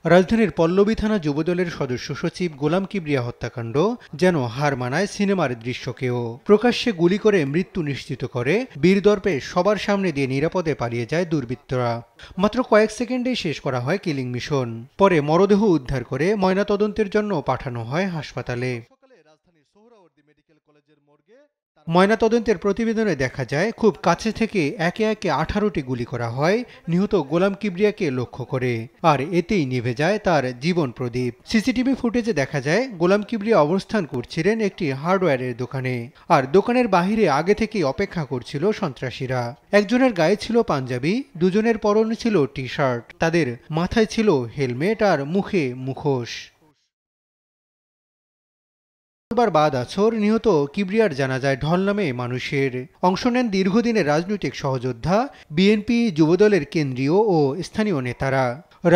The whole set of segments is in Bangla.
রাজধানীর পল্লবী থানা যুবদলের সদস্য সচিব গোলাম কিবরিয়া হত্যাকাণ্ড যেন হার মানায় সিনেমার দৃশ্যকেও। প্রকাশ্যে গুলি করে মৃত্যু নিশ্চিত করে বীরদর্পে সবার সামনে দিয়ে নিরাপদে পালিয়ে যায় দুর্বৃত্তরা। মাত্র কয়েক সেকেন্ডেই শেষ করা হয় কিলিং মিশন। পরে মরদেহ উদ্ধার করে ময়নাতদন্তের জন্য পাঠানো হয় হাসপাতালে। ময়নাতদন্তের প্রতিবেদনে দেখা যায় খুব কাছে থেকে একে একে 18টি গুলি করা হয় নিহত গোলাম কিবরিয়াকে লক্ষ্য করে, আর এতেই নিভে যায় তার জীবন প্রদীপ। সিসিটিভি ফুটেজে দেখা যায় গোলাম কিবরিয়া অবস্থান করছিলেন একটি হার্ডওয়্যারের দোকানে, আর দোকানের বাহিরে আগে থেকেই অপেক্ষা করছিল সন্ত্রাসীরা। একজনের গায়ে ছিল পাঞ্জাবি, দুজনের পরনে ছিল টি শার্ট, তাদের মাথায় ছিল হেলমেট আর মুখে মুখোশ। বাদ আছর নিহত কিবরিয়ার জানাজায় ঢল নামে মানুষের। অংশ নেন দীর্ঘদিনের রাজনৈতিক সহযোদ্ধা, বিএনপি, যুবদলের কেন্দ্রীয় ও স্থানীয় নেতারা।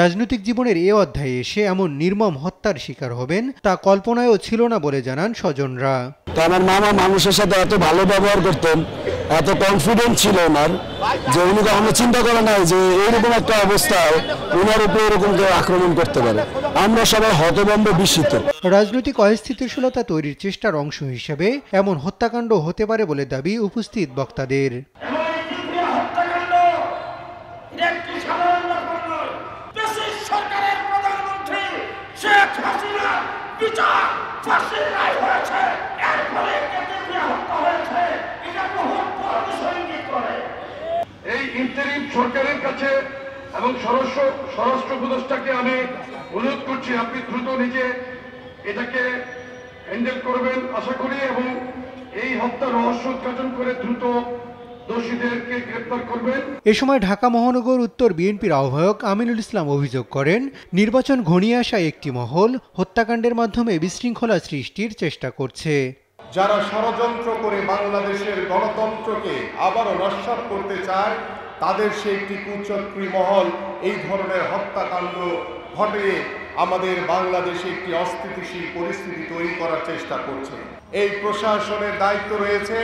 রাজনৈতিক জীবনের এ অধ্যায়ে এসে এমন নির্মম হত্যার শিকার হবেন তা কল্পনায়ও ছিল না বলে জানান স্বজনরা। আমার মামা মানুষের সাথে এত ভালো ব্যবহার করতেন, এত কনফিডেন্ট ছিল ওনার, যে উনি কখনো চিন্তা করে নাই যে এইরকম একটা অবস্থায় ওনার উপরে এরকম কেউ আক্রমণ করতে পারে। আমরা সবাই হতভম্ব, বিস্মিত। রাজনৈতিক অস্থিতিশীলতা তৈরির চেষ্টার অংশ হিসেবে এমন হত্যাকাণ্ড হতে পারে বলে দাবি উপস্থিত বক্তাদের। এই ইন্টারিম সরকারের কাছে এবং স্বরাষ্ট্র উপদেষ্টাকে আমি অনুরোধ করছি, আপনি দ্রুত নিজে এটাকে হ্যান্ডেল করবেন আশা করি, এবং এই হত্যার রহস্য উদ্ঘাটন করে দ্রুত দোষীদেরকে গ্রেপ্তার করবেন। এ সময় ঢাকা মহানগর উত্তর বিএনপির আহ্বায়ক আমিনুল ইসলাম অভিযোগ করেন, নির্বাচন ঘনিয়ে আসা একটি মহল হত্যাকাণ্ডের মাধ্যমে বিশৃঙ্খলা সৃষ্টির চেষ্টা করছে। যারা ষড়যন্ত্র করে বাংলাদেশের গণতন্ত্রকে আবারও নস্যাৎ করতে চায়, তাদের সেই একটি কুচক্রী মহল এই ধরনের হত্যাকাণ্ড ঘটিয়ে আমাদের বাংলাদেশে একটি অস্থিতিশীল পরিস্থিতি তৈরি করার চেষ্টা করছে। এই প্রশাসনের দায়িত্ব রয়েছে।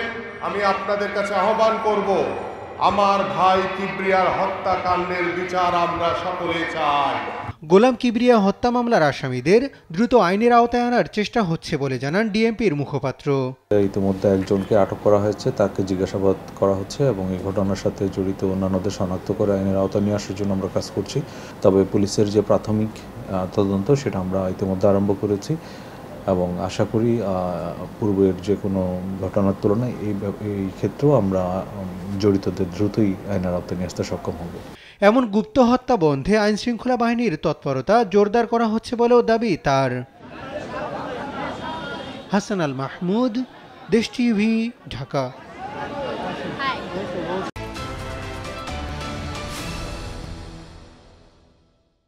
আমি আপনাদের কাছে আহ্বান করব, আমার ভাই কিবরিয়ার হত্যাকাণ্ডের বিচার আমরা সকলে চাই। গোলাম কিবরিয়া হত্যা মামলার আসামিদের দ্রুত আইনের আওতায় আনার চেষ্টা হচ্ছে বলে জানান ডিএমপির মুখপাত্র। ইতিমধ্যে একজনকে আটক করা হয়েছে, তাকে জিজ্ঞাসাবাদ করা হচ্ছে এবং এই ঘটনার সাথে জড়িত অন্যান্যদের শনাক্ত করে আইনের আওতায় নিয়ে আসার জন্য আমরা কাজ করছি। তবে পুলিশের যে প্রাথমিক তদন্ত সেটা আমরা ইতিমধ্যে আরম্ভ করেছি এবং আশা করি পূর্বের যে কোনো ঘটনার তুলনায় এই ক্ষেত্রেও আমরা জড়িতদের দ্রুতই আইনের আওতায় নিয়ে আসতে সক্ষম হব। এমন গুপ্ত হত্যা বন্ধে আইনশৃঙ্খলা বাহিনীর তৎপরতা জোরদার করা হচ্ছে বলেও দাবি তার। হাসান আল মাহমুদ, দেশ টিভি, ঢাকা।